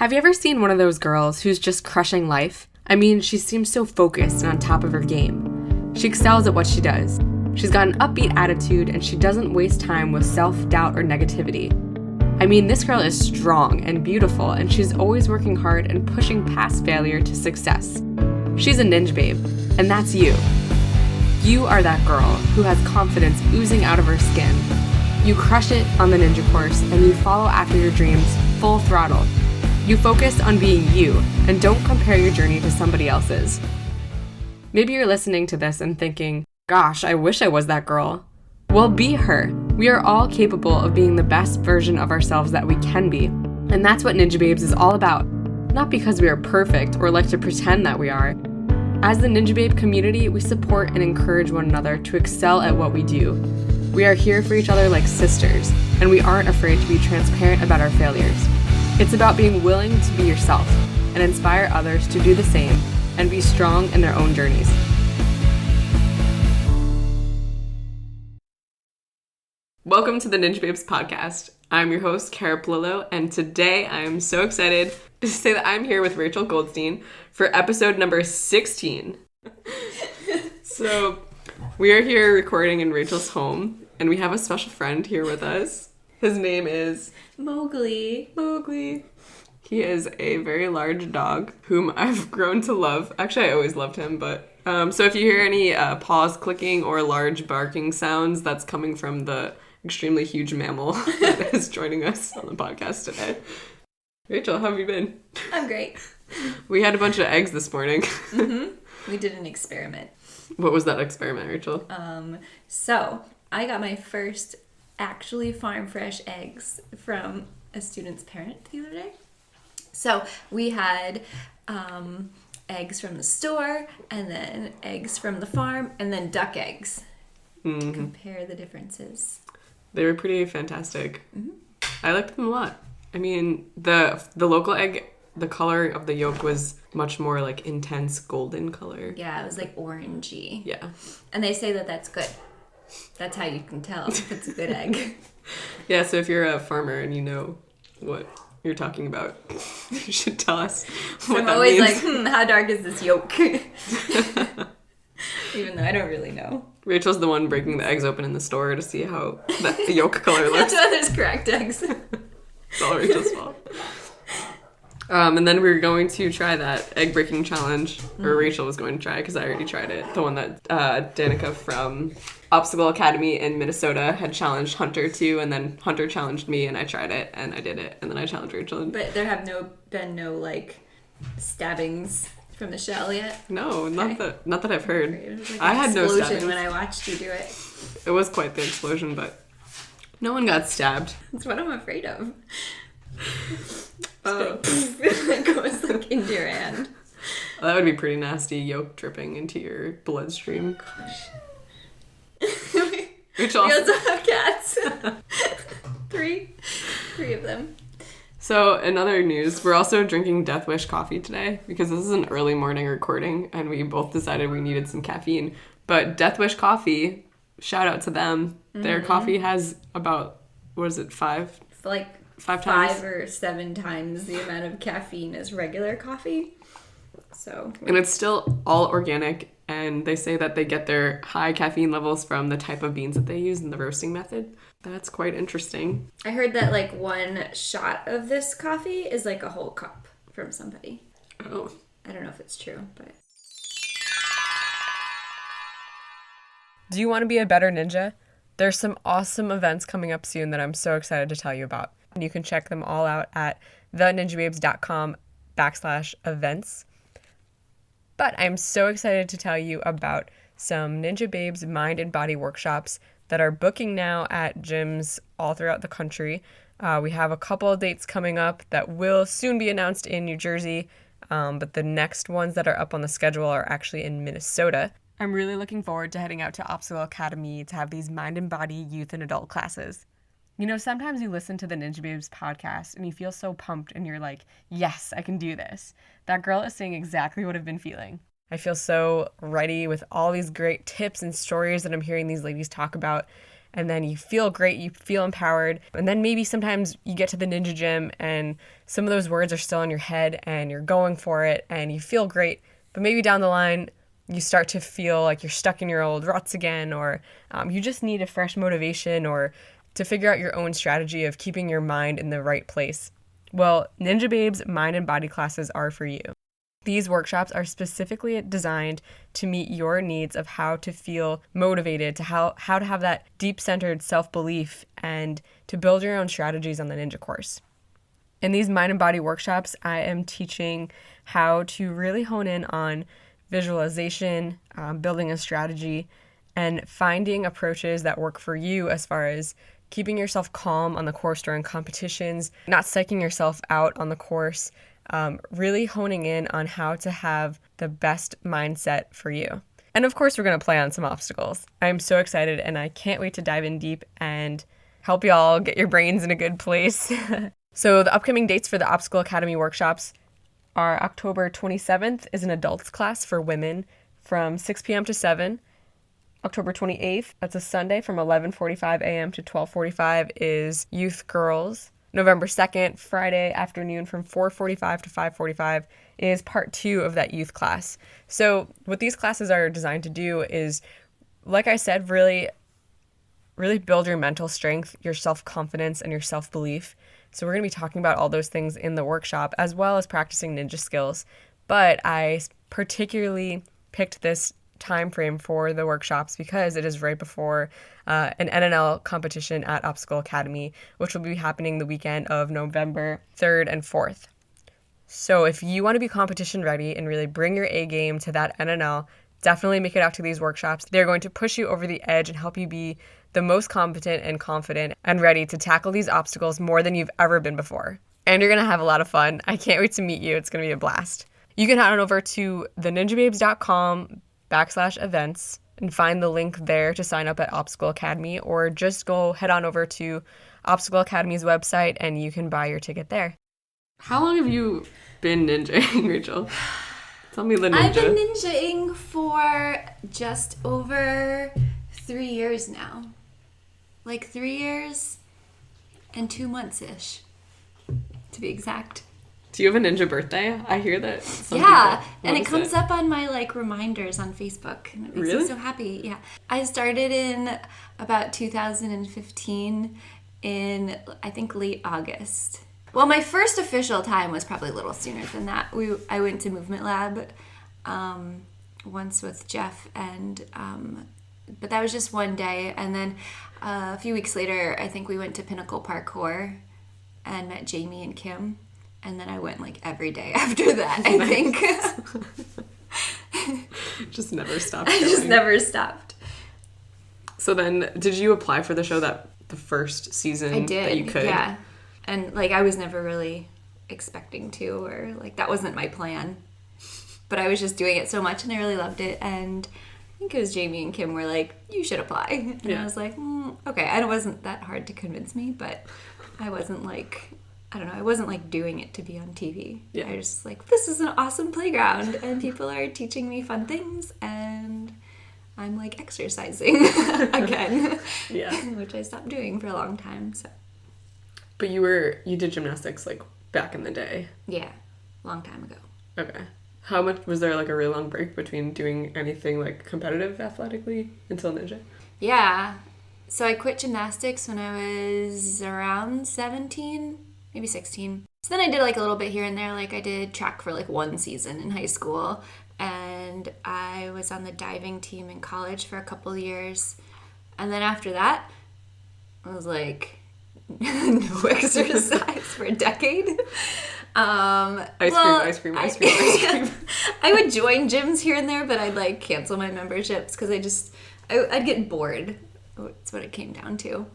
Have you ever seen one of those girls who's just crushing life? I mean, she seems so focused and on top of her game. She excels at what she does. She's got an upbeat attitude and she doesn't waste time with self-doubt or negativity. I mean, this girl is strong and beautiful and she's always working hard and pushing past failure to success. She's a ninja babe, and that's you. You are that girl who has confidence oozing out of her skin. You crush it on the ninja course and you follow after your dreams full throttle. You focus on being you and don't compare your journey to somebody else's. Maybe you're listening to this and thinking, gosh, I wish I was that girl. Well, be her. We are all capable of being the best version of ourselves that we can be. And that's what Ninjababes is all about. Not because we are perfect or like to pretend that we are. As the Ninjababe community, we support and encourage one another to excel at what we do. We are here for each other like sisters, and we aren't afraid to be transparent about our failures. It's about being willing to be yourself and inspire others to do the same and be strong in their own journeys. Welcome to the Ninjababes podcast. I'm your host, Kara Palillo, and today I am so excited to say that I'm here with Rachael Goldstein for episode number 16. So we are here recording in Rachel's home, and we have a special friend here with us. His name is Mowgli. He is a very large dog whom I've grown to love. Actually, I always loved him, but so if you hear any paws clicking or large barking sounds, that's coming from the extremely huge mammal that is joining us on the podcast today. Rachel, how have you been? I'm great. We had a bunch of eggs this morning. We did an experiment. What was that experiment, Rachel? So I got my first actually farm fresh eggs from a student's parent the other day. So we had eggs from the store, and then eggs from the farm, and then duck eggs to compare the differences. They were pretty fantastic. I liked them a lot. I mean, the local egg, the color of the yolk was much more like intense golden color. Yeah, it was like orangey. Yeah. And they say that that's good. That's how you can tell if it's a good egg. Yeah, so if you're a farmer and you know what you're talking about, you should tell us what that always means. like, how dark is this yolk? Even though I don't really know. Rachel's the one breaking the eggs open in the store to see how the yolk color looks. That's why there's cracked eggs. It's all Rachel's fault. And then we were going to try that egg breaking challenge, or Rachel was going to try because I already tried it. The one that Danica from Obstacle Academy in Minnesota had challenged Hunter to, and then Hunter challenged me, and I tried it, and I did it, and then I challenged Rachel. But there have been no like stabbings from the shell yet? No, not that I've heard. It was like I had no stabbings when I watched you do it. It was quite the explosion, but no one got stabbed. That's what I'm afraid of. It goes like into your hand. That would be pretty nasty, yolk dripping into your bloodstream. Gosh. Rachel. We also have cats. Three of them. So, in other news, we're also drinking Death Wish coffee today because this is an early morning recording and we both decided we needed some caffeine. But Death Wish coffee, shout out to them. Their coffee has about, what is it, five? Like five times? 5 or 7 times the amount of caffeine as regular coffee. So. And it's still all organic, and they say that they get their high caffeine levels from the type of beans that they use in the roasting method. That's quite interesting. I heard that like one shot of this coffee is like a whole cup from somebody. Oh. I don't know if it's true, but. Do you want to be a better ninja? There's some awesome events coming up soon that I'm so excited to tell you about. And you can check them all out at theninjababes.com/events. But I'm so excited to tell you about some Ninjababes mind and body workshops that are booking now at gyms all throughout the country. We have a couple of dates coming up that will soon be announced in New Jersey, but the next ones that are up on the schedule are actually in Minnesota. I'm really looking forward to heading out to Obstacle Academy to have these mind and body youth and adult classes. You know, sometimes you listen to the Ninjababes podcast and you feel so pumped and you're like, yes, I can do this. That girl is saying exactly what I've been feeling. I feel so ready with all these great tips and stories that I'm hearing these ladies talk about. and then you feel great, you feel empowered. And then maybe sometimes you get to the ninja gym and some of those words are still in your head and you're going for it and you feel great. But maybe down the line, you start to feel like you're stuck in your old ruts again, or you just need a fresh motivation or to figure out your own strategy of keeping your mind in the right place. Well, Ninjababes mind and body classes are for you. These workshops are specifically designed to meet your needs of how to feel motivated, to how to have that deep-centered self-belief, and to build your own strategies on the Ninja course. In these mind and body workshops, I am teaching how to really hone in on visualization, building a strategy, and finding approaches that work for you as far as keeping yourself calm on the course during competitions, not psyching yourself out on the course, really honing in on how to have the best mindset for you. And of course, we're going to play on some obstacles. I'm so excited and I can't wait to dive in deep and help y'all get your brains in a good place. So the upcoming dates for the Obstacle Academy workshops are October 27th is an adults class for women from 6 p.m. to 7. October 28th, that's a Sunday from 11:45 a.m. to 12:45 is youth girls. November 2nd, Friday afternoon from 4:45 to 5:45 is part 2 of that youth class. So what these classes are designed to do is, like I said, really build your mental strength, your self-confidence, and your self-belief. So we're going to be talking about all those things in the workshop, as well as practicing ninja skills. But I particularly picked this time frame for the workshops because it is right before an NNL competition at Obstacle Academy, which will be happening the weekend of November 3rd and 4th. So if you want to be competition ready and really bring your A game to that NNL, definitely make it out to these workshops. They're going to push you over the edge and help you be the most competent and confident and ready to tackle these obstacles more than you've ever been before. And you're going to have a lot of fun. I can't wait to meet you. It's going to be a blast. You can head on over to theninjababes.com/events and find the link there to sign up at Obstacle Academy, or just go head on over to Obstacle Academy's website and you can buy your ticket there. How long have you been ninjaing, Rachel? Tell me the ninja. I've been ninjaing for just over 3 years now. Like 3 years and 2 months-ish, to be exact. Do you have a ninja birthday? I hear that. Yeah, and it comes up on my reminders on Facebook, and it makes me so happy. Yeah, I started in about 2015 in I think late August. Well, my first official time was probably a little sooner than that. I went to Movement Lab once with Jeff, and but that was just one day, and then a few weeks later, I think we went to Pinnacle Parkour and met Jamie and Kim. And then I went every day after that, I think. Just never stopped. I just never stopped. So then, did you apply for the show the first season I did, that you could? Yeah. And I was never really expecting to, or that wasn't my plan. But I was just doing it so much and I really loved it. And I think it was Jamie and Kim were like, you should apply. And I was like, okay. And it wasn't that hard to convince me, but I wasn't I don't know, I wasn't doing it to be on TV. Yeah. I was just this is an awesome playground and people are teaching me fun things and I'm exercising again. Yeah. Which I stopped doing for a long time, so. But you did gymnastics back in the day. Yeah. Long time ago. Okay. How much was there a really long break between doing anything competitive athletically until ninja? Yeah. So I quit gymnastics when I was around 17. Maybe 16. So then I did a little bit here and there. I did track for 1 season in high school. And I was on the diving team in college for a couple years. And then after that, I was no exercise for a decade. Ice cream. I would join gyms here and there, but I'd cancel my memberships because I'd get bored. That's what it came down to.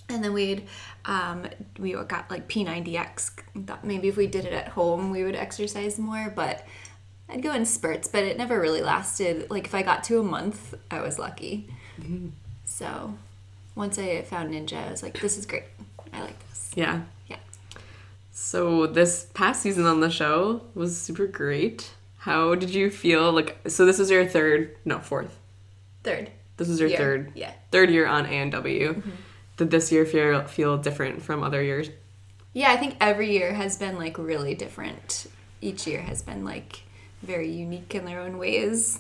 And then we got P90X. Thought maybe if we did it at home, we would exercise more. But I'd go in spurts, but it never really lasted. If I got to a month, I was lucky. Mm-hmm. So once I found Ninja, I was this is great. I like this. Yeah. Yeah. So this past season on the show was super great. How did you feel? So this was your fourth? Third This is your third year on A&W. Mm-hmm. Did this year feel different from other years? Yeah, I think every year has been, like, really different. Each year has been, like, very unique in their own ways.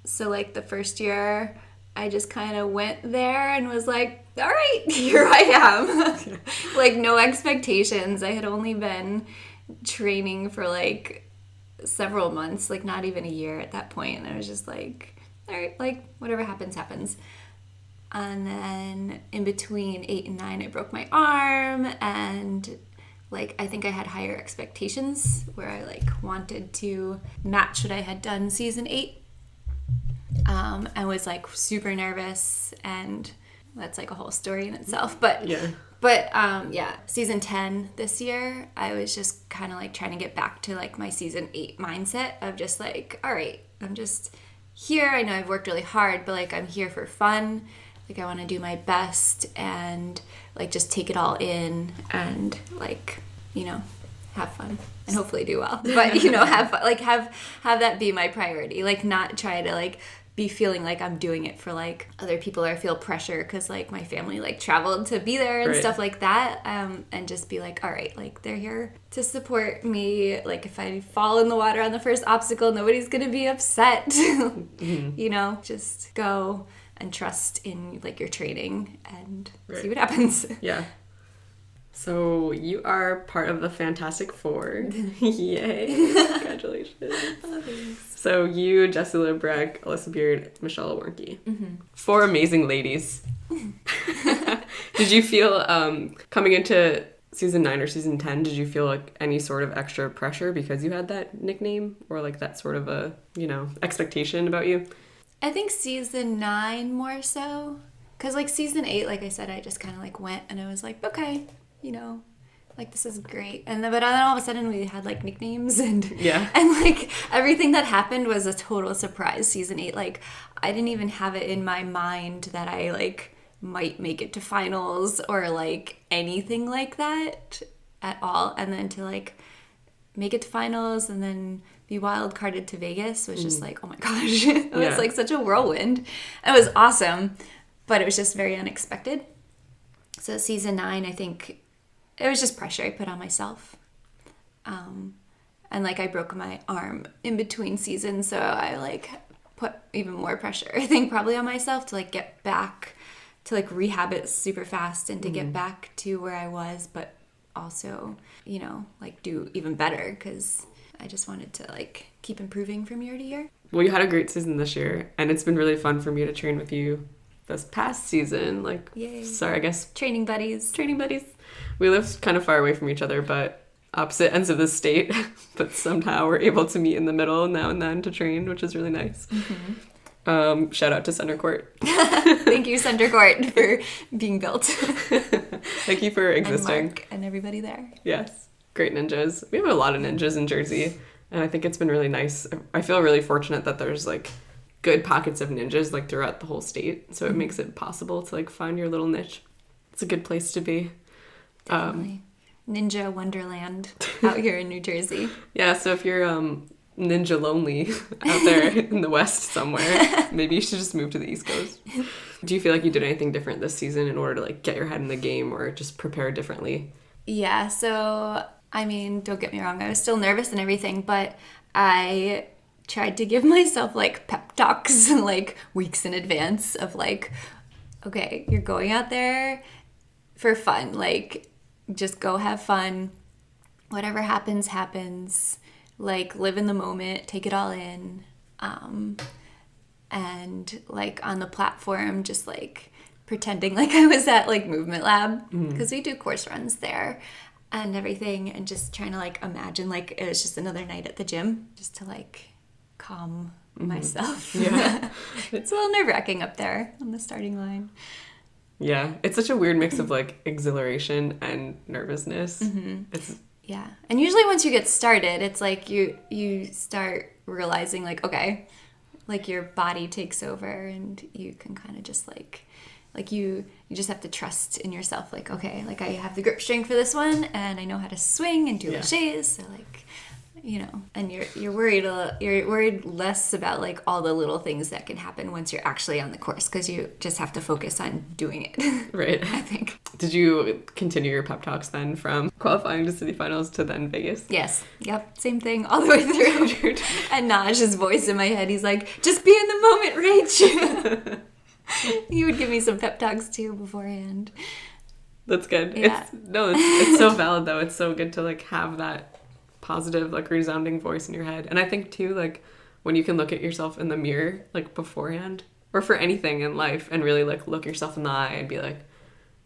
So, like, the first year, I just kind of went there and was like, all right, here I am. Like, no expectations. I had only been training for, like, several months, like, not even a year at that point. And I was just like, all right, like, whatever happens, happens. And then in between 8 and 9, I broke my arm, and like, I think I had higher expectations where I, like, wanted to match what I had done season 8. I was, like, super nervous, and that's, like, a whole story in itself. But season 10 this year, I was just kind of, like, trying to get back to, like, my season 8 mindset of just, like, all right, I'm just here. I know I've worked really hard, but, like, I'm here for fun. Like, I want to do my best and, like, just take it all in and, like, you know, have fun and hopefully do well. But, you know, have fun, like, have that be my priority. Like, not try to, like, be feeling like I'm doing it for, like, other people or feel pressure because, like, my family, like, traveled to be there and stuff like that. And just be like, all right, like, they're here to support me. Like, if I fall in the water on the first obstacle, nobody's going to be upset. Mm-hmm. You know, just go and trust in, like, your training and see what happens. Yeah. So you are part of the Fantastic Four. Yay. Congratulations. So you, Jessie Libreck, Alyssa Beard, Michelle Warnke. Mm-hmm. 4 amazing ladies. Did you feel, coming into season 9 or season 10, did you feel, like, any sort of extra pressure because you had that nickname? Or, like, that sort of a, you know, expectation about you? I think season 9 more so. Because, like, season 8, like I said, I just kind of, like, went and I was like, okay, you know, like, this is great. And then, but then all of a sudden we had, like, nicknames and, like, everything that happened was a total surprise season 8. Like, I didn't even have it in my mind that I, like, might make it to finals or, like, anything like that at all. And then to, like, make it to finals and then be wild carded to Vegas was just like, oh my gosh. It was like such a whirlwind. It was awesome, but it was just very unexpected. So season 9, I think it was just pressure I put on myself. And, like, I broke my arm in between seasons, so I, like, put even more pressure, I think, probably on myself to, like, get back to, like, rehab it super fast and to get back to where I was, but also, you know, like, do even better because I just wanted to, like, keep improving from year to year. Well, you had a great season this year, and it's been really fun for me to train with you this past season. Like, yay. Sorry, I guess. Training buddies. We live kind of far away from each other, but opposite ends of the state. But somehow we're able to meet in the middle now and then to train, which is really nice. Mm-hmm. Shout out to Center Court. Thank you, Center Court, for being built. Thank you for existing. And Mark and everybody there. Yes. Great ninjas. We have a lot of ninjas in Jersey, and I think it's been really nice. I feel really fortunate that there's, like, good pockets of ninjas, like, throughout the whole state, so it makes it possible to, like, find your little niche. It's a good place to be. Definitely. Ninja Wonderland out here in New Jersey. Yeah, so if you're ninja lonely out there in the West somewhere, maybe you should just move to the East Coast. Do you feel like you did anything different this season in order to, like, get your head in the game or just prepare differently? Yeah, so, I mean, don't get me wrong, I was still nervous and everything, but I tried to give myself, like, pep talks, like, weeks in advance of, like, okay, you're going out there for fun. Like, just go have fun. Whatever happens, happens. Like, live in the moment, take it all in. And, like, on the platform, just, like, pretending like I was at, like, Movement Lab, because we do course runs there and everything, and just trying to, like, imagine, like, it was just another night at the gym, just to, like, calm myself. Yeah. It's a little nerve-wracking up there on the starting line. Yeah, it's such a weird mix of, like, exhilaration and nervousness. Yeah, and usually once you get started, it's like you start realizing, like, okay, like, your body takes over and you can kind of just, like you just have to trust in yourself, like, okay, like, I have the grip strength for this one and I know how to swing and do laches, so, like, and you're worried less about like all the little things that can happen once you're actually on the course, because you just have to focus on doing it. Right. I think. Did you continue your pep talks then from qualifying to city finals to then Vegas? Yes. Yep. Same thing all the way through. And Naj's voice in my head, he's like, just be in the moment, Rach. He would give me some pep talks too beforehand. That's good. Yeah. It's so valid though. It's so good to like have that positive, like resounding voice in your head. And I think too, like when you can look at yourself in the mirror like beforehand or for anything in life and really like look yourself in the eye and be like,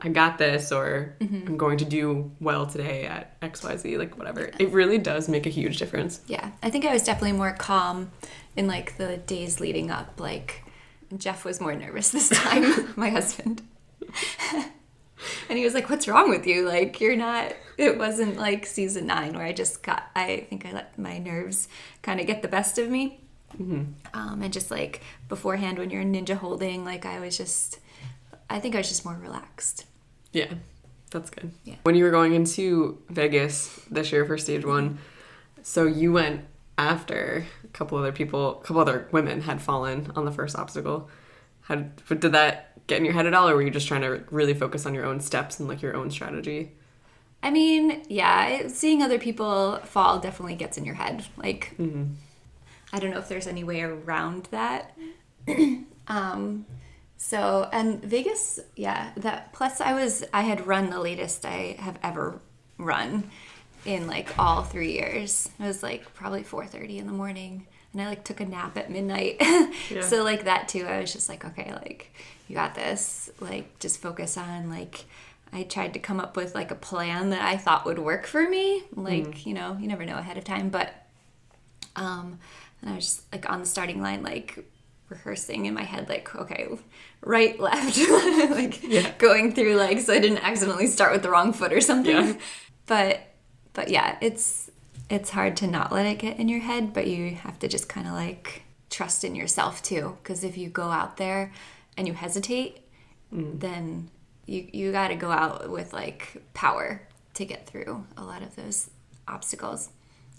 I got this, or I'm going to do well today at XYZ, like whatever. It really does make a huge difference. Yeah. I think I was definitely more calm in like the days leading up. Like Jeff was more nervous this time, my husband. And he was like, what's wrong with you? Like, you're not, it wasn't like season 9 where I think I let my nerves kind of get the best of me. And just like beforehand when you're in ninja holding, like I think I was just more relaxed. Yeah, that's good. Yeah. When you were going into Vegas this year for stage 1, so you went after a couple other women had fallen on the first obstacle. Did that get in your head at all, or were you just trying to really focus on your own steps and like your own strategy? I mean, yeah, seeing other people fall definitely gets in your head. Like, I don't know if there's any way around that. So, and Vegas, yeah, plus I had run the latest I have ever run in like all 3 years. It was like probably 4:30 in the morning, and I like took a nap at midnight. Yeah. So like that too, I was just like, okay, like you got this, like just focus on like, I tried to come up with like a plan that I thought would work for me. Like, you never know ahead of time, but, and I was just like on the starting line, like rehearsing in my head, like, okay, right, left, like going through like, so I didn't accidentally start with the wrong foot or something. Yeah. But yeah, it's hard to not let it get in your head, but you have to just kind of like trust in yourself too. Because if you go out there and you hesitate, then you got to go out with like power to get through a lot of those obstacles,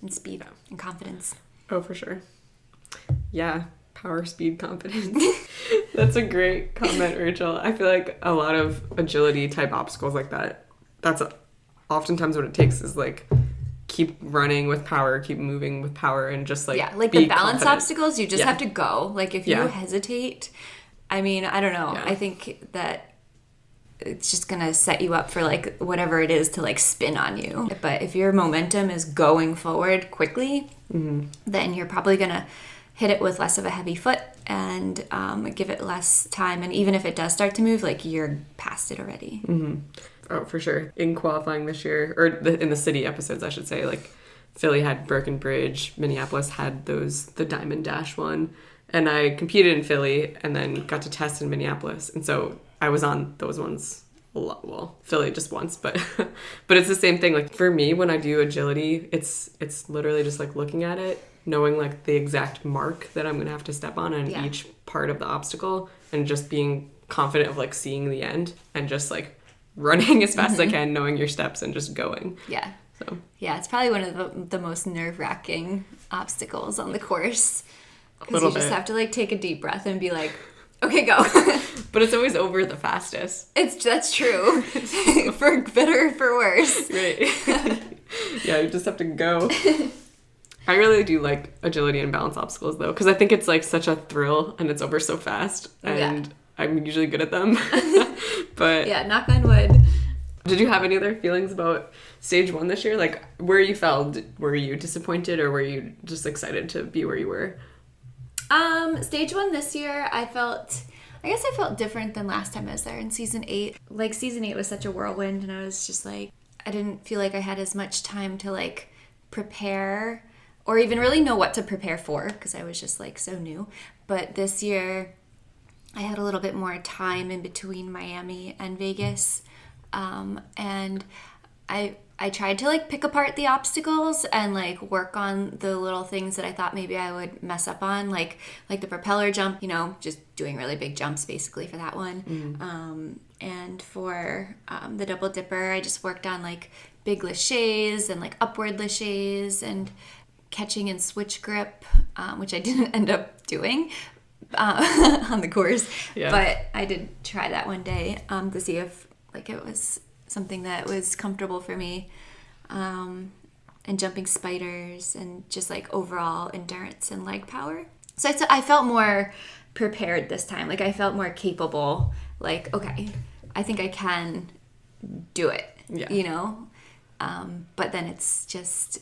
and speed and confidence. Oh, for sure. Yeah. Power, speed, confidence. That's a great comment, Rachel. I feel like a lot of agility type obstacles like that's oftentimes what it takes is like keep running with power, keep moving with power, and just like like the balance obstacles, you just have to go. Like if you hesitate, I mean, I don't know. Yeah. I think that it's just gonna set you up for like whatever it is to like spin on you. But if your momentum is going forward quickly, then you're probably gonna hit it with less of a heavy foot and give it less time. And even if it does start to move, like you're past it already. Oh, for sure. In qualifying this year, or in the city episodes, I should say, like Philly had Broken Bridge, Minneapolis had the Diamond Dash one. And I competed in Philly and then got to test in Minneapolis. And so I was on those ones a lot. Well, Philly just once, but it's the same thing. Like for me, when I do agility, it's literally just like looking at it, knowing like the exact mark that I'm going to have to step on each part of the obstacle, and just being confident of like seeing the end and just like running as fast as I can, knowing your steps and just going. Yeah. So. Yeah, it's probably one of the most nerve-wracking obstacles on the course. Because you just have to like take a deep breath and be like, okay, go. But it's always over the fastest. That's true. For better or for worse. Right. Yeah, you just have to go. I really do like agility and balance obstacles though, because I think it's like such a thrill and it's over so fast, and I'm usually good at them. But yeah, knock on wood. Did you have any other feelings about stage 1 this year? Like where you felt, were you disappointed or were you just excited to be where you were? Stage 1 this year, I guess I felt different than last time I was there in season 8. Like season 8 was such a whirlwind, and I was just like, I didn't feel like I had as much time to like prepare or even really know what to prepare for, because I was just like so new. But this year I had a little bit more time in between Miami and Vegas, and I tried to like pick apart the obstacles and like work on the little things that I thought maybe I would mess up on, like the propeller jump, just doing really big jumps basically for that one. And for the double dipper, I just worked on like big laches and like upward laches, and catching and switch grip, which I didn't end up doing on the course. Yeah. But I did try that one day to see if like it was something that was comfortable for me. And jumping spiders and just like overall endurance and leg power. So I felt more prepared this time. Like I felt more capable. Like, okay, I think I can do it, you know? But then it's just,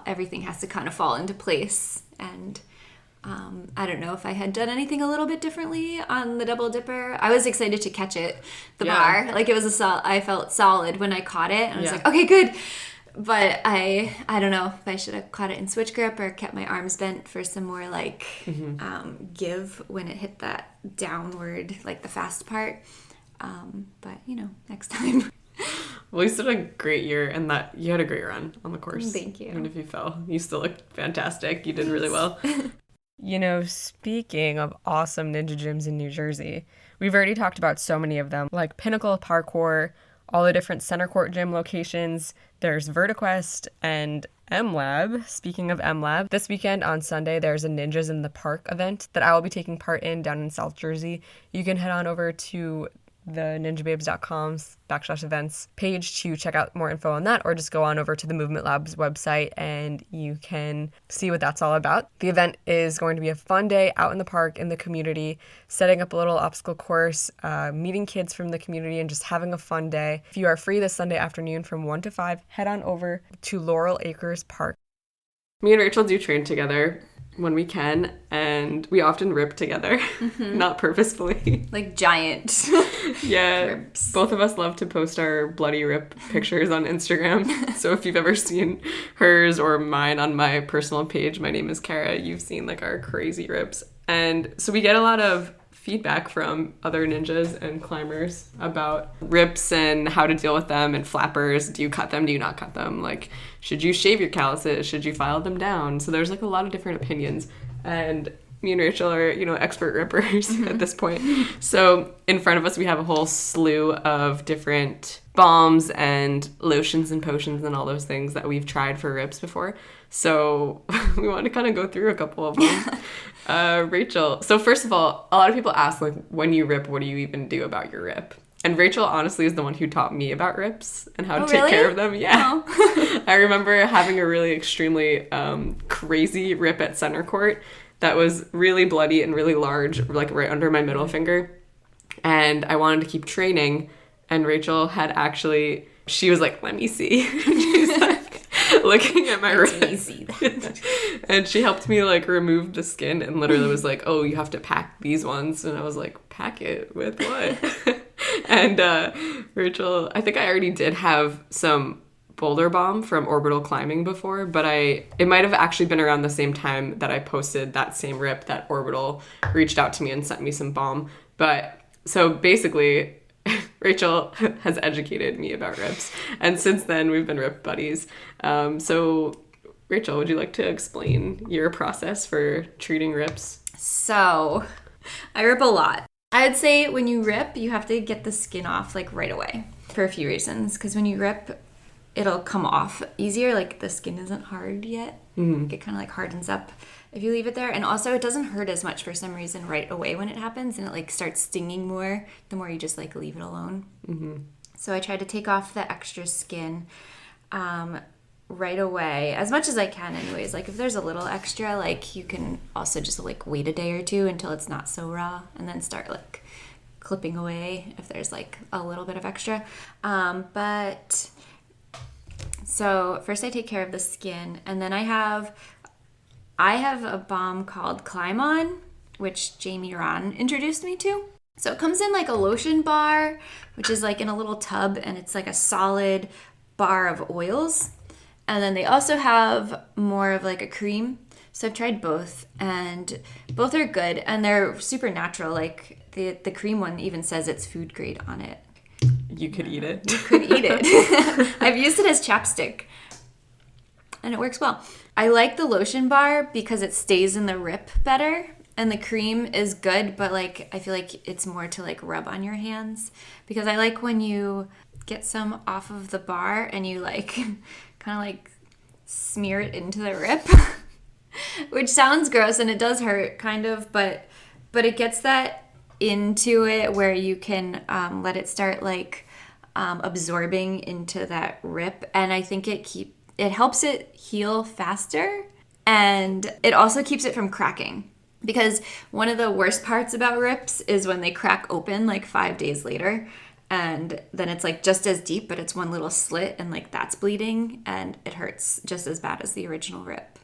everything has to kind of fall into place. And I don't know if I had done anything a little bit differently on the double dipper. I was excited to catch it, the bar. Like it was I felt solid when I caught it. And I was like, okay, good. But I don't know if I should have caught it in switch grip or kept my arms bent for some more like give when it hit that downward, like the fast part. But next time. Well, you still had a great year, and that you had a great run on the course. Thank you. Even if you fell, you still looked fantastic. You did really well. Speaking of awesome ninja gyms in New Jersey, we've already talked about so many of them, like Pinnacle Parkour, all the different center court gym locations. There's VertiQuest and M-Lab. Speaking of M-Lab, this weekend on Sunday, there's a Ninjas in the Park event that I will be taking part in down in South Jersey. You can head on over to the ninjababes.com/events page to check out more info on that, or just go on over to the Movement Labs website and you can see what that's all about. The event is going to be a fun day out in the park in the community, setting up a little obstacle course, meeting kids from the community, and just having a fun day. If you are free this Sunday afternoon from 1 to 5, head on over to Laurel Acres Park. Me and Rachel do train together when we can, and we often rip together, not purposefully. Like giant rips. Both of us love to post our bloody rip pictures on Instagram. So if you've ever seen hers or mine on my personal page, my name is Kara, you've seen like our crazy rips. And so we get a lot of feedback from other ninjas and climbers about rips and how to deal with them, and flappers. Do you cut them? Do you not cut them? Like, should you shave your calluses? Should you file them down? So there's like a lot of different opinions, and me and Rachel are, expert rippers at this point. So in front of us, we have a whole slew of different balms and lotions and potions and all those things that we've tried for rips before. So we want to kind of go through a couple of them. Rachel, so first of all, a lot of people ask, like, when you rip, what do you even do about your rip? And Rachel, honestly, is the one who taught me about rips and how to take care of them. Yeah. Oh. I remember having a really extremely crazy rip at center court that was really bloody and really large, like right under my middle finger. And I wanted to keep training. And Rachel had actually, she was like, let me see. She's like looking at my rip. Let me see that. And she helped me like remove the skin and literally was like, oh, you have to pack these ones. And I was like, pack it with what? And Rachel, I think I already did have some Boulder Balm from Orbital climbing before, but it might have actually been around the same time that I posted that same rip that Orbital reached out to me and sent me some balm. But so basically, Rachel has educated me about rips, and since then we've been rip buddies. So Rachel, would you like to explain your process for treating rips? So I rip a lot. I'd say when you rip, you have to get the skin off like right away for a few reasons, because when you rip, it'll come off easier. Like the skin isn't hard yet. Mm-hmm. It kind of like hardens up if you leave it there. And also it doesn't hurt as much for some reason right away when it happens, and it like starts stinging more the more you just like leave it alone. Mm-hmm. So I try to take off the extra skin right away, as much as I can anyways. Like if there's a little extra, like you can also just like wait a day or two until it's not so raw, and then start like clipping away if there's like a little bit of extra. But so first I take care of the skin, and then I have a balm called Climb On, which Jamie Ron introduced me to. So it comes in like a lotion bar, which is like in a little tub, and it's like a solid bar of oils. And then they also have more of like a cream. So I've tried both, and both are good, and they're super natural. Like the cream one even says it's food grade on it. You could eat it. You could eat it. I've used it as chapstick, and it works well. I like the lotion bar because it stays in the rip better, and the cream is good, but like I feel like it's more to like rub on your hands, because I like when you get some off of the bar and you like kind of like smear it into the rip, which sounds gross and it does hurt kind of, but it gets that into it where you can let it start like absorbing into that rip, and I think it helps it heal faster, and it also keeps it from cracking. Because one of the worst parts about rips is when they crack open like 5 days later, and then it's like just as deep, but it's one little slit, and like that's bleeding, and it hurts just as bad as the original rip.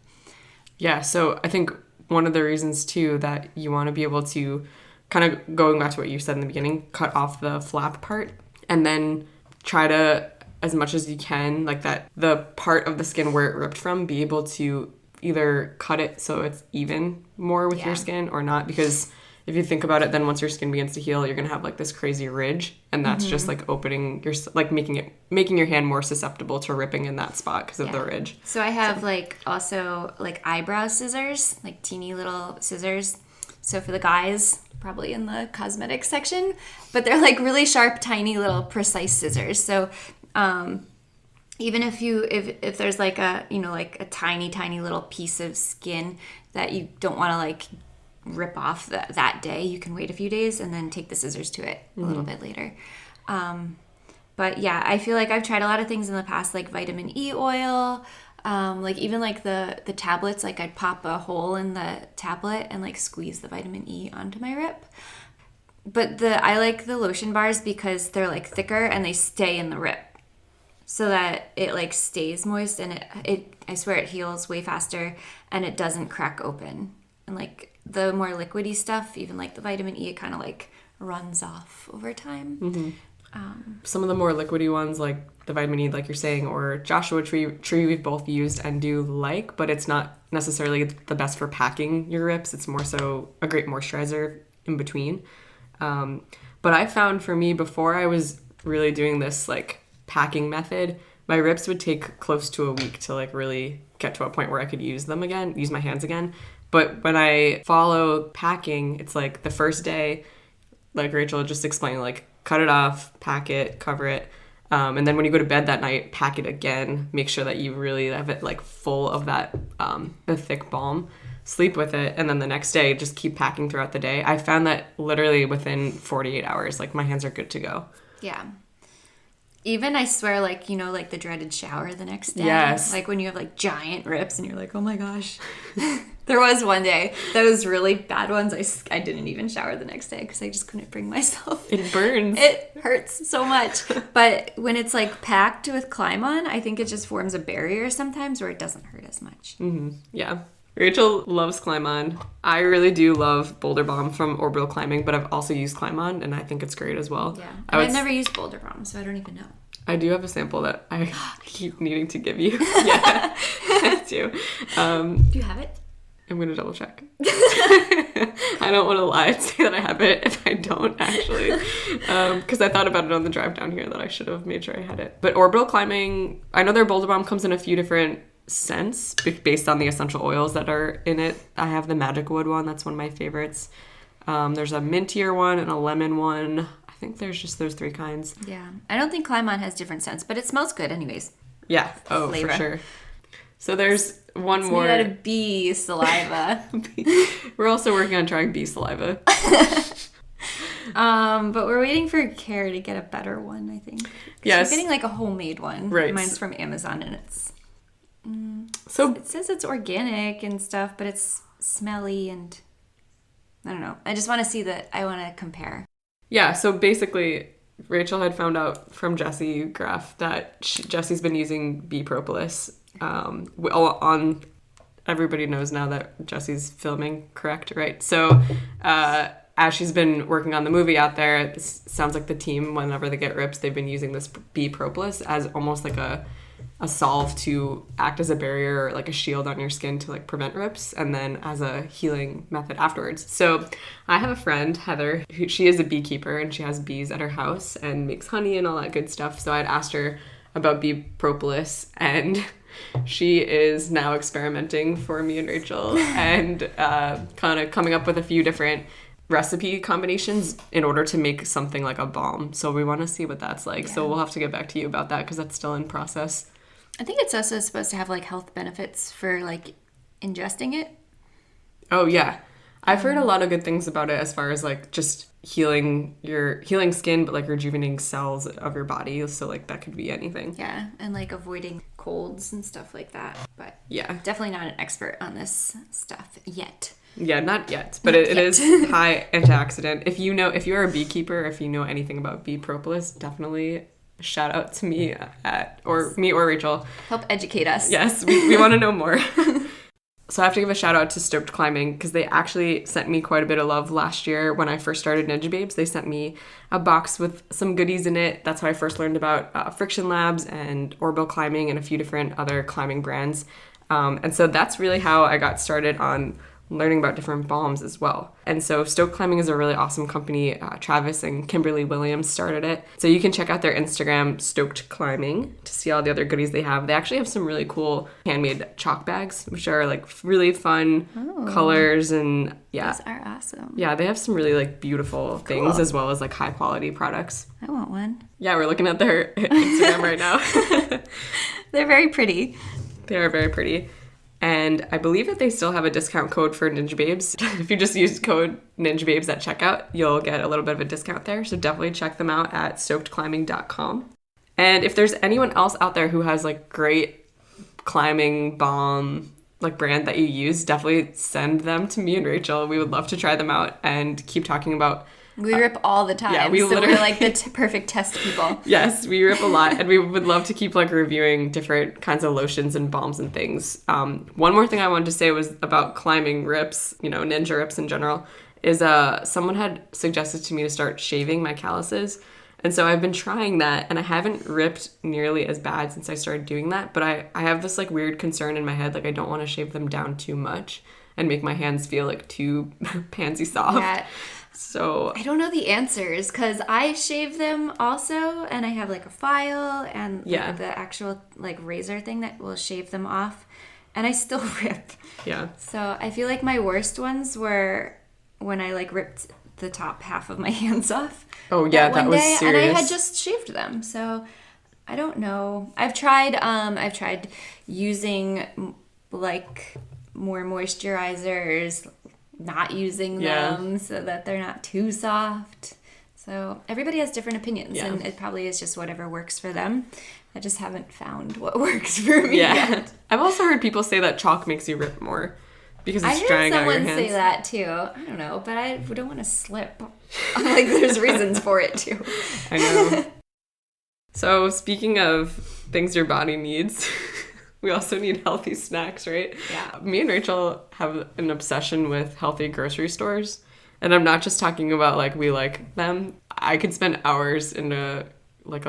Yeah, so I think one of the reasons too that you want to be able to, kind of going back to what you said in the beginning, cut off the flap part, and then try to, as much as you can, like that the part of the skin where it ripped from, be able to either cut it so it's even more with your skin or not, because if you think about it, then once your skin begins to heal, you're gonna have like this crazy ridge, and that's just like opening your, like making your hand more susceptible to ripping in that spot because of the ridge. So I have like also like eyebrow scissors, like teeny little scissors. So for the guys, probably in the cosmetics section, but they're like really sharp, tiny little precise scissors. So even if there's like a, you know, like a tiny little piece of skin that you don't want to like rip off that day, you can wait a few days and then take the scissors to it a little bit later. But yeah, I feel like I've tried a lot of things in the past, like vitamin E oil, like even like the tablets, like I'd pop a hole in the tablet and like squeeze the vitamin E onto my rip. But I like the lotion bars because they're like thicker and they stay in the rip, so that it like stays moist, and it I swear it heals way faster and it doesn't crack open. And like the more liquidy stuff, even like the vitamin E, it kind of like runs off over time. Some of the more liquidy ones, like the vitamin E, like you're saying, or Joshua Tree we've both used and do like, but it's not necessarily the best for packing your rips. It's more so a great moisturizer in between. But I found for me, before I was really doing this like packing method, my rips would take close to a week to like really get to a point where I could use my hands again. But when I follow packing, it's like the first day, like Rachel just explained, like cut it off, pack it, cover it. And then when you go to bed that night, pack it again. Make sure that you really have it like full of that, the thick balm. Sleep with it. And then the next day, just keep packing throughout the day. I found that literally within 48 hours, like my hands are good to go. Yeah. Even, I swear, like, you know, like the dreaded shower the next day. Yes. Like when you have like giant rips and you're like, oh my gosh. There was one day, those really bad ones, I didn't even shower the next day because I just couldn't bring myself. It burns. It hurts so much. But when it's like packed with Climb-On, I think it just forms a barrier sometimes where it doesn't hurt as much. Yeah. Rachel loves Climb-On. I really do love Boulder Balm from Orbital Climbing, but I've also used Climb-On, and I think it's great as well. Yeah. And I've never used Boulder Balm, so I don't even know. I do have a sample that I keep needing to give you. Yeah, I do. Do you have it? I'm going to double check. I don't want to lie and say that I have it if I don't, actually. Because I thought about it on the drive down here that I should have made sure I had it. But Orbital Climbing, I know their Boulder Balm comes in a few different scents based on the essential oils that are in it. I have the Magic Wood one. That's one of my favorites. There's a mintier one and a lemon one. I think there's just those 3 kinds. Yeah. I don't think Climb-On has different scents, but it smells good anyways. Yeah. Oh, flavor. For sure. So there's one it's more. Made out of bee saliva. We're also working on trying bee saliva. But we're waiting for Kara to get a better one, I think. Yes. She's getting like a homemade one. Right. Mine's from Amazon, and it's... So it says it's organic and stuff, but it's smelly, and I don't know. I just want to see that. I want to compare. Yeah, so basically, Rachel had found out from Jessie Graff that Jessie's been using bee propolis. On everybody knows now that Jessie's filming, correct? Right. So as she's been working on the movie out there, it sounds like the team, whenever they get rips, they've been using this bee propolis as almost like a solve to act as a barrier or like a shield on your skin to like prevent rips, and then as a healing method afterwards. So I have a friend, Heather, she is a beekeeper and she has bees at her house and makes honey and all that good stuff. So I'd asked her about bee propolis, and she is now experimenting for me and Rachel and kind of coming up with a few different recipe combinations in order to make something like a balm. So we want to see what that's like. Yeah. So we'll have to get back to you about that because that's still in process. I think it's also supposed to have like health benefits for like ingesting it. Oh yeah. I've heard a lot of good things about it as far as like just healing skin, but like rejuvenating cells of your body. So like that could be anything. Yeah, and like avoiding colds and stuff like that. But yeah, definitely not an expert on this stuff yet. Yeah, not yet, but it is high antioxidant. If you're a beekeeper, if you know anything about bee propolis, definitely shout out to me or Rachael. Help educate us. Yes, we want to know more. So I have to give a shout out to Stoked Climbing because they actually sent me quite a bit of love last year when I first started Ninjababes. They sent me a box with some goodies in it. That's how I first learned about Friction Labs and Orbital climbing and a few different other climbing brands. And so that's really how I got started on learning about different balms as well. And so Stoked Climbing is a really awesome company. Travis and Kimberly Williams started it. So you can check out their Instagram, Stoked Climbing, to see all the other goodies they have. They actually have some really cool handmade chalk bags, which are like really fun colors and yeah. Those are awesome. Yeah, they have some really like beautiful things as well as like high quality products. I want one. Yeah, we're looking at their Instagram right now. They're very pretty. They are very pretty. And I believe that they still have a discount code for Ninjababes. If you just use code Ninjababes at checkout, you'll get a little bit of a discount there. So definitely check them out at stokedclimbing.com. And if there's anyone else out there who has like great climbing balm like brand that you use, definitely send them to me and Rachael. We would love to try them out and keep talking about. We rip all the time. Yeah, we're like the perfect test people. Yes, we rip a lot, and we would love to keep like reviewing different kinds of lotions and balms and things. One more thing I wanted to say was about climbing rips, ninja rips in general, is someone had suggested to me to start shaving my calluses. And so I've been trying that, and I haven't ripped nearly as bad since I started doing that, but I have this like weird concern in my head, like I don't want to shave them down too much and make my hands feel like too pansy soft. Yeah. So I don't know the answers because I shave them also, and I have like a file and like, the actual like razor thing that will shave them off, and I still rip. Yeah. So I feel like my worst ones were when I like ripped the top half of my hands off. Oh yeah, that was serious. And I had just shaved them, so I don't know. I've tried using like more moisturizers, not using them so that they're not too soft. So everybody has different opinions, and it probably is just whatever works for them. I just haven't found what works for me yet. I've also heard people say that chalk makes you rip more because it's drying out your hands. I heard someone say that too. I don't know, but I don't want to slip. Like there's reasons for it too. I know. So speaking of things your body needs, we also need healthy snacks, right? Yeah. Me and Rachael have an obsession with healthy grocery stores. And I'm not just talking about like we like them. I could spend hours in a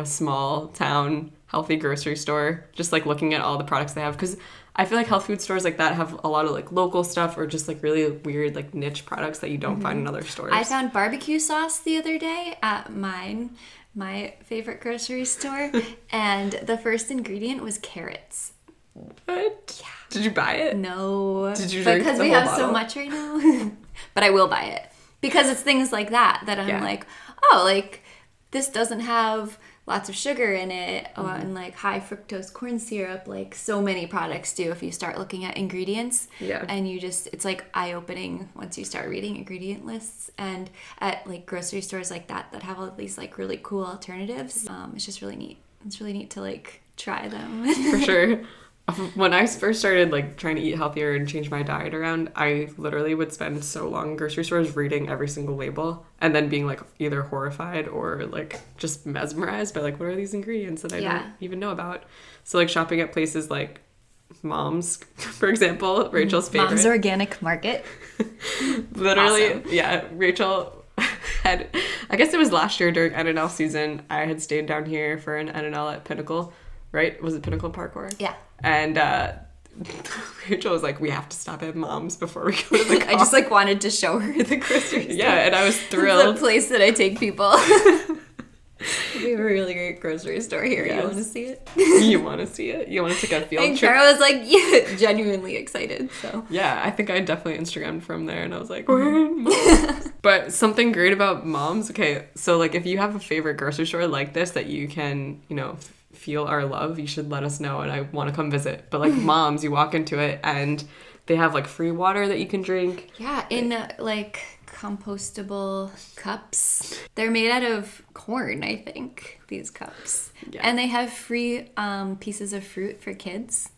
small town healthy grocery store just like looking at all the products they have, because I feel like health food stores like that have a lot of like local stuff or just like really weird like niche products that you don't find in other stores. I found barbecue sauce the other day at my favorite grocery store, and the first ingredient was carrots. What? Yeah. Did you buy it? No. Did you drink because the we whole have bottle? so much right now. But I will buy it because it's things like that I'm like, oh, like this doesn't have lots of sugar in it and like high fructose corn syrup like so many products do if you start looking at ingredients. Yeah. And it's like eye-opening once you start reading ingredient lists, and at like grocery stores like that have all these like really cool alternatives. It's just really neat. It's really neat to like try them. For sure. When I first started like trying to eat healthier and change my diet around, I literally would spend so long in grocery stores reading every single label and then being like either horrified or like just mesmerized by like what are these ingredients that I don't even know about. So like shopping at places like Mom's, for example, Rachel's favorite. Mom's Organic Market. Literally, awesome. Yeah. Rachel had, I guess it was last year during NNL season, I had stayed down here for an NNL at Pinnacle, right? Was it Pinnacle Parkour? Yeah. And Rachel was like, we have to stop at Mom's before we go to the car. I just like wanted to show her the grocery store. Yeah, and I was thrilled. It's the place that I take people. We have a really great grocery store here. Yes. You want to see it? You want to see it? You want to take a field and trip? Kara was like, yeah, genuinely excited. So yeah, I think I definitely Instagrammed from there, and I was like, but something great about Mom's. Okay, so like if you have a favorite grocery store like this that you can, feel our love, you should let us know and I want to come visit. But like Mom's, you walk into it and they have like free water that you can drink. Yeah, in like compostable cups. They're made out of corn, I think, these cups. Yeah. And they have free pieces of fruit for kids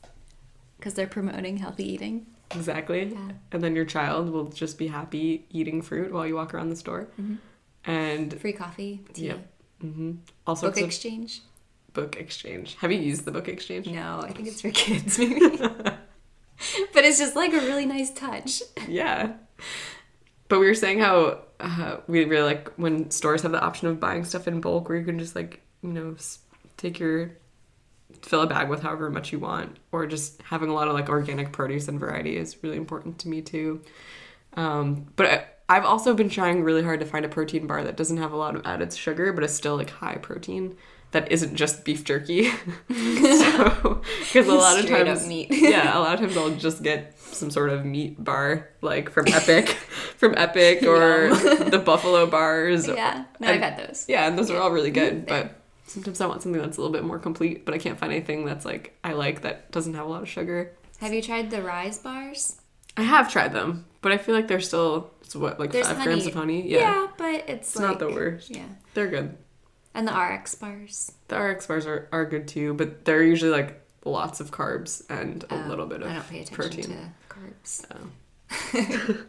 because they're promoting healthy eating. Exactly. Yeah. And then your child will just be happy eating fruit while you walk around the store. Mm-hmm. And free coffee, tea. Yep. Mm-hmm. Also, book exchange. Book exchange. Have you used the book exchange? No, I think it's for kids maybe. But it's just like a really nice touch. Yeah. But we were saying how we really like when stores have the option of buying stuff in bulk where you can just like, you know, fill a bag with however much you want, or just having a lot of like organic produce and variety is really important to me too. But I've also been trying really hard to find a protein bar that doesn't have a lot of added sugar, but is still like high protein. That isn't just beef jerky. So, because a lot of times, meat. Yeah, a lot of times I'll just get some sort of meat bar, like from Epic, or the buffalo bars. Yeah, no, I've had those. Yeah, and those are all really good, but sometimes I want something that's a little bit more complete, but I can't find anything that's like I like that doesn't have a lot of sugar. Have you tried the Rise bars? I have tried them, but I feel like they're still, there's 5 grams of honey? Yeah, but it's like, not the worst. Yeah. They're good. And the RX bars. The RX bars are good too, but they're usually like lots of carbs and a little bit of protein. I don't pay attention to carbs. Oh.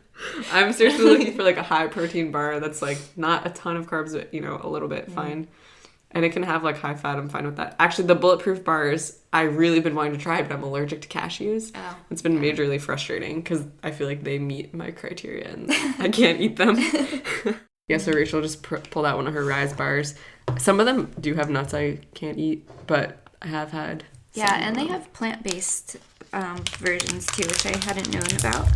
I'm seriously looking for like a high protein bar that's like not a ton of carbs, but you know, a little bit fine. And it can have like high fat. I'm fine with that. Actually, the bulletproof bars, I really been wanting to try, but I'm allergic to cashews. Oh. It's been majorly frustrating because I feel like they meet my criteria and I can't eat them. Yeah, so Rachel just pulled out one of her Rise bars. Some of them do have nuts I can't eat, but I have had. Yeah, and they have plant-based versions too, which I hadn't known about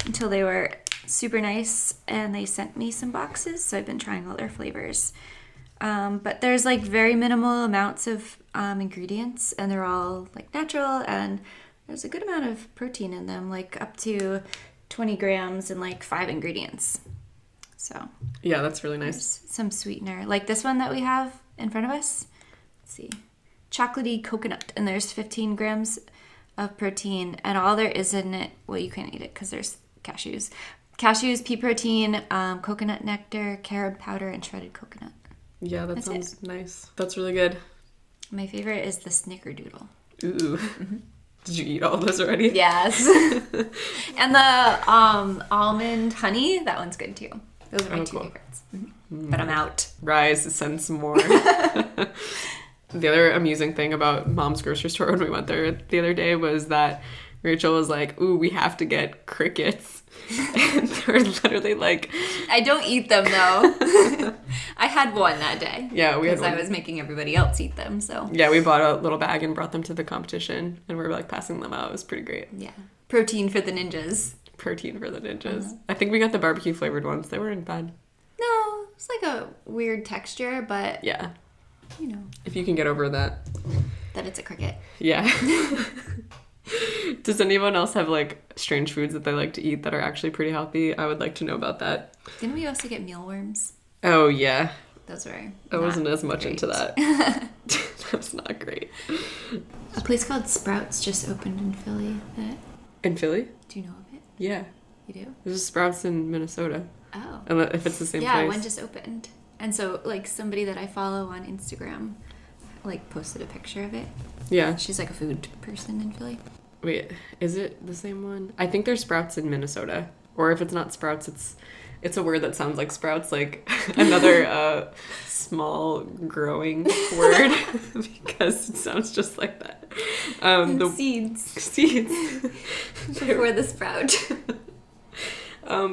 until they were super nice, and they sent me some boxes, so I've been trying all their flavors. But there's like very minimal amounts of ingredients, and they're all like natural, and there's a good amount of protein in them, like up to 20 grams and like 5 ingredients. So yeah, that's really nice. Some sweetener, like this one that we have in front of us. Let's see, chocolatey coconut, and there's 15 grams of protein, and all there is in it. Well, you can't eat it because there's cashews, pea protein, coconut nectar, carob powder, and shredded coconut. Yeah, that sounds nice. That's really good. My favorite is the snickerdoodle. Ooh. Mm-hmm. Did you eat all of those already? Yes. And the almond honey, that one's good too. Those are my two favorites. Mm-hmm. But I'm out. Rise, send some more. The other amusing thing about Mom's grocery store when we went there the other day was that Rachel was like, ooh, we have to get crickets. And they're literally like... I don't eat them, though. I had one that day. Yeah, we had one. Because I was making everybody else eat them, so... Yeah, we bought a little bag and brought them to the competition, and we were, like, passing them out. It was pretty great. Yeah. Protein for the ninjas. Protein for the ninjas. Uh-huh. I think we got the barbecue flavored ones. They weren't bad. No, it's like a weird texture, but... Yeah. You know. If you can get over that. That it's a cricket. Yeah. Does anyone else have like strange foods that they like to eat that are actually pretty healthy? I would like to know about that. Didn't we also get mealworms? Oh yeah. Those were I wasn't as much into that. That was not great. A place called Sprouts just opened in Philly. In Philly? Do you know of it? Yeah. You do? There's Sprouts in Minnesota. Oh. If it's the same place. Yeah, one just opened. And so like somebody that I follow on Instagram like posted a picture of it. Yeah. She's like a food person in Philly. Wait, is it the same one? I think there's Sprouts in Minnesota. Or if it's not Sprouts, it's a word that sounds like Sprouts, like another small growing word because it sounds just like that. The seeds. Seeds. Before the sprout.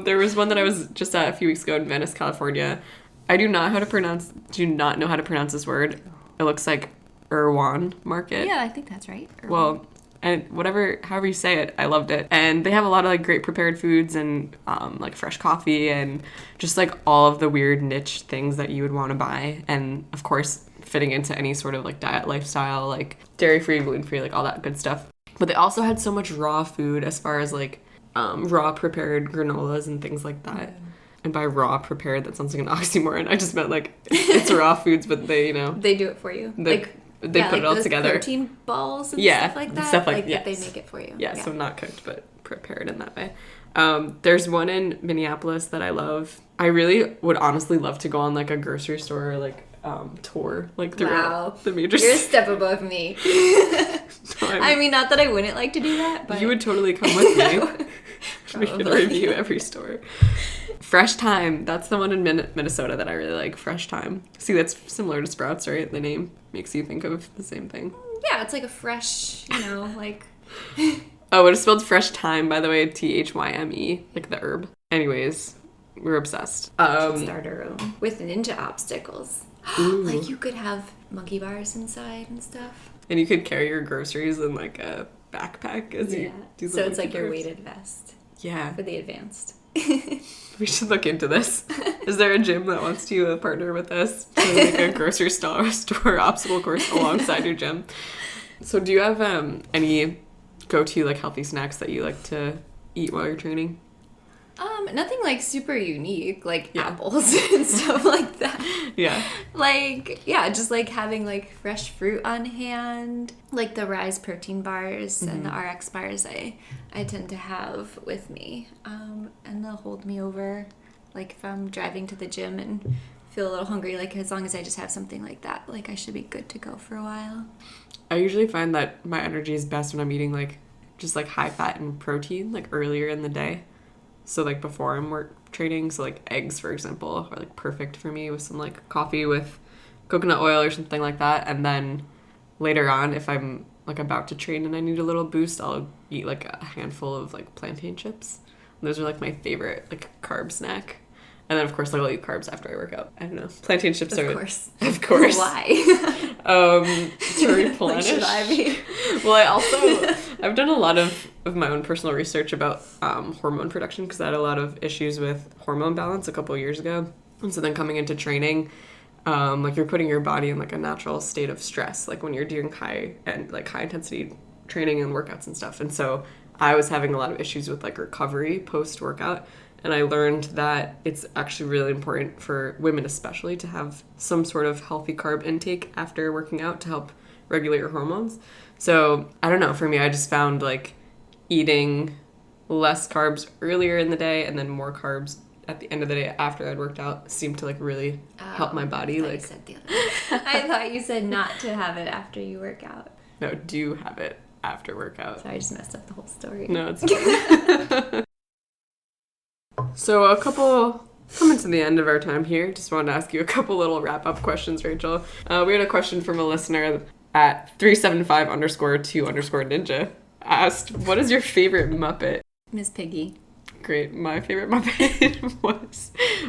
There was one that I was just at a few weeks ago in Venice, California. I do not know how to pronounce this word. It looks like Erewhon Market. Yeah, I think that's right. Erewhon. Well, and however you say it, I loved it. And they have a lot of like great prepared foods and like fresh coffee and just like all of the weird niche things that you would want to buy. And of course, fitting into any sort of like diet lifestyle, like dairy-free, gluten-free, like all that good stuff. But they also had so much raw food as far as like raw prepared granolas and things like that. And by raw prepared, that sounds like an oxymoron. I just meant like it's raw foods, but they, you know. They do it for you. Like they put it all those together. Protein balls and Yeah, stuff like that. stuff like that yes. they make it for you. Yeah, so not cooked, but prepared in that way. There's one in Minneapolis that I love. I really would honestly love to go on like a grocery store like tour like throughout the major. You're a step above me. I mean, not that I wouldn't like to do that, but you would totally come with me. We could review every store. Fresh Thyme, that's the one in Minnesota that I really like. Fresh Thyme. See, that's similar to Sprouts, right? The name makes you think of the same thing. Yeah, it's like a fresh, like... Oh, it is spelled Fresh Thyme, by the way, Thyme, like the herb. Anyways, we're obsessed. Start our own. With ninja obstacles. Like you could have monkey bars inside and stuff. And you could carry your groceries in like a backpack as you do the So it's like bars. your weighted vest. Yeah. For the advanced. We should look into this. Is there a gym that wants to partner with us to make a grocery store obstacle course alongside your gym? So do you have any go-to like healthy snacks that you like to eat while you're training? Nothing like super unique, like apples and stuff like that. Yeah. Like, just like having like fresh fruit on hand, like the Rise protein bars and the RX bars I tend to have with me. And they'll hold me over, like if I'm driving to the gym and feel a little hungry, like as long as I just have something like that, like I should be good to go for a while. I usually find that my energy is best when I'm eating like just like high fat and protein like earlier in the day. So like before I'm training, so like eggs, for example, are like perfect for me with some like coffee with coconut oil or something like that. And then later on, if I'm like about to train and I need a little boost, I'll eat like a handful of like plantain chips. And those are like my favorite like carb snack. And then of course like I'll eat carbs after I work out. I don't know. Plantain chips are... Of course. Why? To replenish. Like, should I be? Well, I've done a lot of my own personal research about hormone production because I had a lot of issues with hormone balance a couple of years ago. And so then coming into training, like you're putting your body in like a natural state of stress, like when you're doing high intensity training and workouts and stuff. And so I was having a lot of issues with like recovery post-workout. And I learned that it's actually really important for women especially to have some sort of healthy carb intake after working out to help regulate your hormones. So I don't know, for me, I just found like eating less carbs earlier in the day and then more carbs at the end of the day after I'd worked out seemed to like really help my body. I thought you said not to have it after you work out. No, do have it after workout. Sorry, I just messed up the whole story. No, it's fine. So coming to the end of our time here, just wanted to ask you a couple little wrap-up questions, Rachel. We had a question from a listener at 375_2_ninja asked, what is your favorite Muppet? Miss Piggy. Great. My favorite Muppet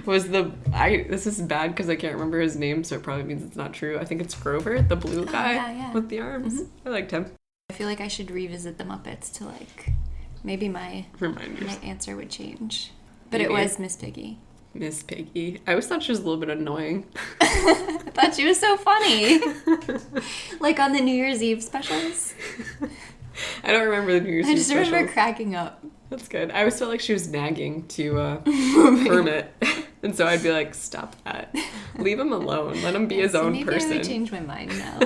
was this is bad because I can't remember his name, so it probably means it's not true. I think it's Grover, the blue guy with the arms. Mm-hmm. I liked him. I feel like I should revisit the Muppets to like, maybe my answer would change. But it was Miss Piggy. Miss Piggy. I always thought she was a little bit annoying. I thought she was so funny. Like on the New Year's Eve specials. I don't remember the New Year's Eve specials. I just remember cracking up. That's good. I always felt like she was nagging to Kermit. And so I'd be like, stop that. Leave him alone. Let him be his own person. Maybe I would change my mind now.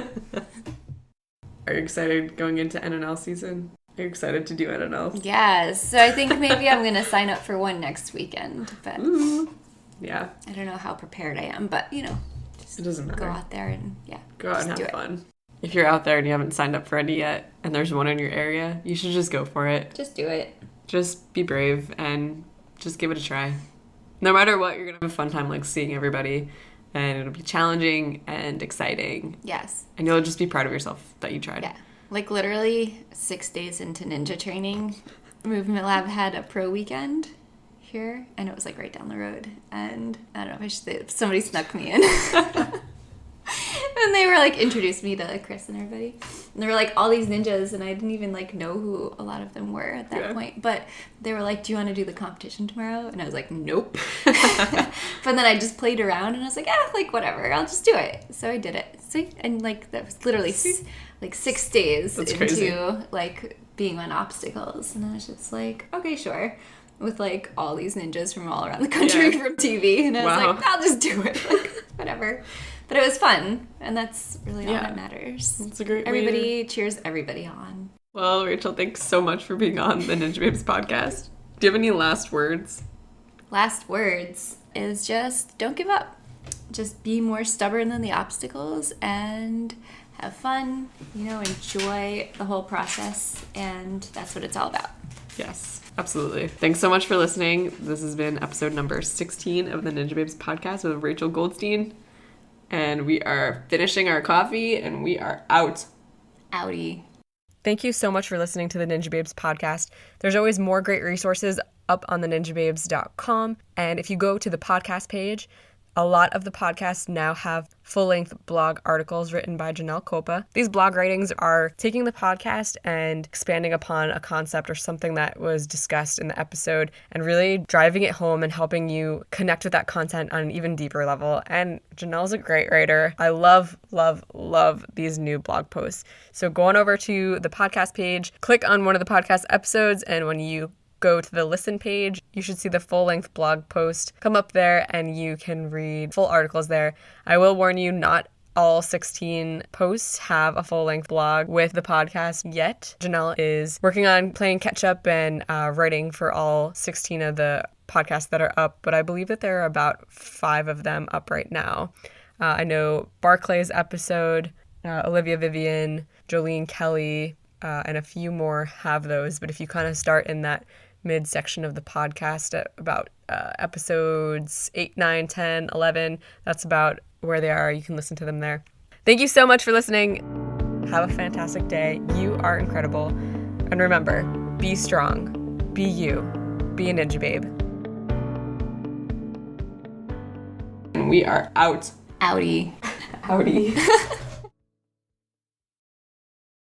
Are you excited going into NNL season? Are you excited to do NNL? Yes. So I think maybe I'm going to sign up for one next weekend. But yeah. I don't know how prepared I am, but just it doesn't matter. Go out there and go out and have fun. If you're out there and you haven't signed up for any yet, and there's one in your area, you should just go for it. Just do it. Just be brave and just give it a try. No matter what, you're going to have a fun time like seeing everybody, and it'll be challenging and exciting. Yes. And you'll just be proud of yourself that you tried. Yeah. Like literally 6 days into ninja training, Movement Lab had a pro weekend here, and it was like right down the road. And I don't know if somebody snuck me in. And they were like introduced me to Chris and everybody. And there were like all these ninjas, and I didn't even like know who a lot of them were at that point. But they were like, "Do you want to do the competition tomorrow?" And I was like, "Nope." But then I just played around, and I was like, like whatever, I'll just do it. So I did it. See, and like that was literally like 6 days into like being on obstacles, and I was just like, okay, sure. With like all these ninjas from all around the country from TV, and I was like, I'll just do it, like whatever. But it was fun, and that's really all Yeah. that matters. It's a great way Everybody cheers everybody on. Well, Rachel, thanks so much for being on the Ninjababes podcast. Do you have any last words? Last words is just don't give up. Just be more stubborn than the obstacles and have fun, enjoy the whole process, and that's what it's all about. Yes, absolutely. Thanks so much for listening. This has been episode number 16 of the Ninjababes podcast with Rachael Goldstein. And we are finishing our coffee and we are out. Outie. Thank you so much for listening to the Ninjababes podcast. There's always more great resources up on the ninjababes.com. And if you go to the podcast page, a lot of the podcasts now have full-length blog articles written by Janelle Copa. These blog writings are taking the podcast and expanding upon a concept or something that was discussed in the episode and really driving it home and helping you connect with that content on an even deeper level. And Janelle's a great writer. I love, love, love these new blog posts. So go on over to the podcast page, click on one of the podcast episodes, and when you go to the listen page, you should see the full-length blog post come up there and you can read full articles there. I will warn you, not all 16 posts have a full-length blog with the podcast yet. Janelle is working on playing catch-up and writing for all 16 of the podcasts that are up, but I believe that there are about 5 of them up right now. I know Barclay's episode, Olivia Vivian, Jolene Kelly, and a few more have those, but if you kind of start in that mid-section of the podcast at about episodes 8, 9, 10, 11. That's about where they are. You can listen to them there. Thank you so much for listening. Have a fantastic day. You are incredible. And remember, be strong. Be you. Be a Ninja Babe. And we are out. Outie. Howdy.